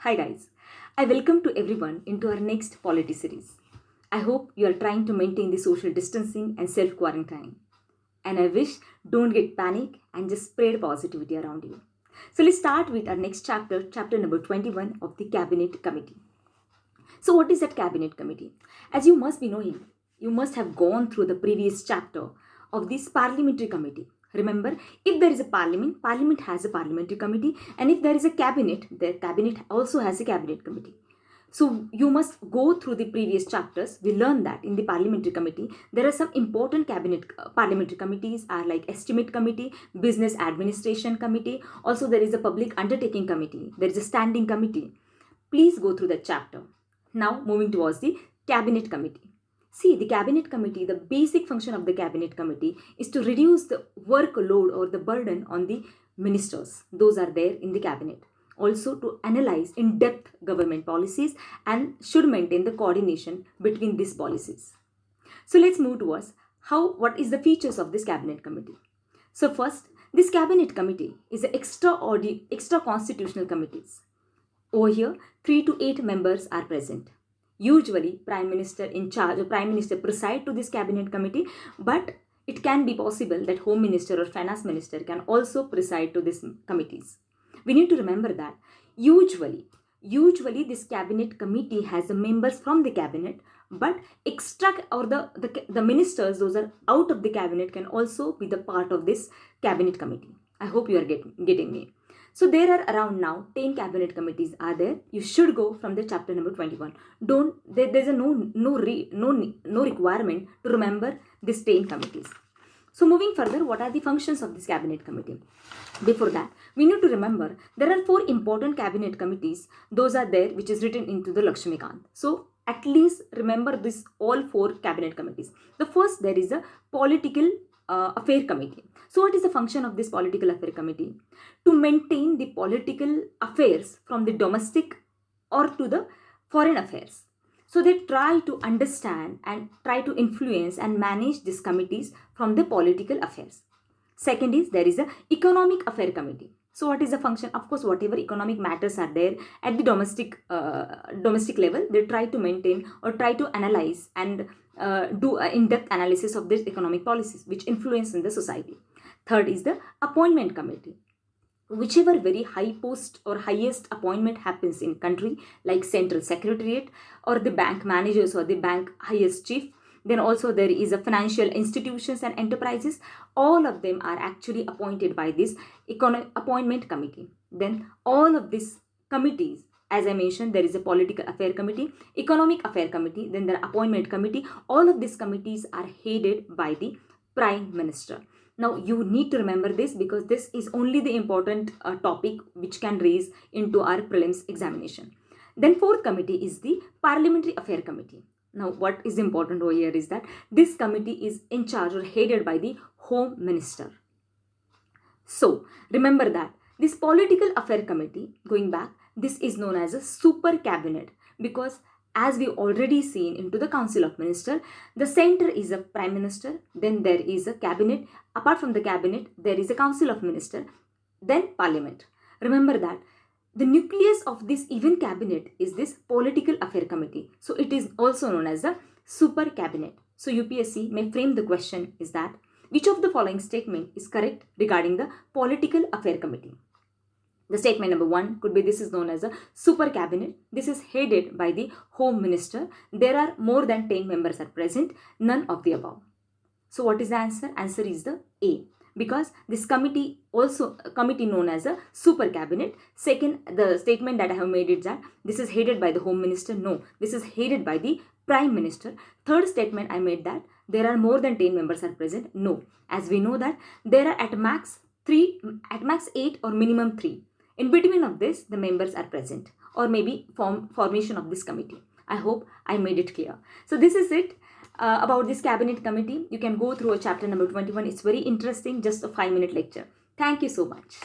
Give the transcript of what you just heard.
Hi guys, I welcome to everyone into our next polity series. I hope you are trying to maintain the social distancing and self-quarantine. And I wish don't get panic and just spread positivity around you. So let's start with our next chapter, chapter number 21 of the Cabinet Committee. So what is that Cabinet Committee? As you must be knowing, you must have gone through the previous chapter of this Parliamentary Committee. Remember, if there is a parliament, parliament has a parliamentary committee, and if there is a cabinet, the cabinet also has a cabinet committee. So you must go through the previous chapters. We learned that in the parliamentary committee, there are some important parliamentary committees are like estimate committee, business administration committee. Also, there is a public undertaking committee. There is a standing committee. Please go through that chapter. Now moving towards the cabinet committee. See, the cabinet committee, the basic function of the cabinet committee is to reduce the workload or the burden on the ministers. Those are there in the cabinet. Also to analyze in-depth government policies and should maintain the coordination between these policies. So let's move towards what is the features of this cabinet committee. So first, this cabinet committee is an extra constitutional committees. Over here, 3 to 8 members are present. Usually, Prime Minister in charge or Prime Minister preside to this cabinet committee, but it can be possible that Home Minister or Finance Minister can also preside to these committees. We need to remember that usually this cabinet committee has the members from the cabinet, but extra or the ministers, those are out of the cabinet, can also be the part of this cabinet committee. I hope you are getting me. So there are around now 10 cabinet committees are there. You should go from the chapter number 21. There's a no requirement to remember these 10 committees. So moving further, what are the functions of this cabinet committee? Before that, we need to remember there are 4 important cabinet committees. Those are there, which is written into the Lakshmikant. So at least remember this all 4 cabinet committees. The first, there is a political affair committee. So what is the function of this political affair committee? To maintain the political affairs from the domestic or to the foreign affairs. So they try to understand and try to influence and manage these committees from the political affairs. Second is there is a economic affair committee. So what is the function? Of course, whatever economic matters are there at the domestic level, they try to maintain or try to analyze and do an in-depth analysis of these economic policies which influence in the society. Third is the appointment committee. Whichever very high post or highest appointment happens in country, like central secretariat or the bank managers or the bank highest chief, then also there is a financial institutions and enterprises. All of them are actually appointed by this appointment committee. Then all of these committees, as I mentioned, there is a political affair committee, economic affair committee, then there are appointment committee. All of these committees are headed by the Prime Minister. Now you need to remember this because this is only the important topic which can raise into our prelims examination. Then fourth committee is the Parliamentary Affair Committee. Now what is important over here is that this committee is in charge or headed by the Home Minister. So remember that this Political Affair Committee, going back, this is known as a super cabinet because as we already seen into the Council of Ministers, the center is a Prime Minister, then there is a cabinet. Apart from the cabinet, there is a Council of Ministers, then Parliament. Remember that the nucleus of this even cabinet is this Political Affair Committee. So it is also known as the super cabinet. So UPSC may frame the question is that which of the following statement is correct regarding the Political Affair Committee? The statement number 1 could be this is known as a super cabinet. This is headed by the Home Minister. There are more than 10 members are present. None of the above. So what is the answer? Answer is the A. Because this committee also a committee known as a super cabinet. Second, the statement that I have made is that this is headed by the Home Minister. No, this is headed by the Prime Minister. Third statement I made that there are more than 10 members are present. No, as we know that there are at max 8 or minimum 3. In between of this, the members are present or maybe formation of this committee. I hope I made it clear. So this is it about this cabinet committee. You can go through a chapter number 21. It's very interesting, just a 5-minute lecture. Thank you so much.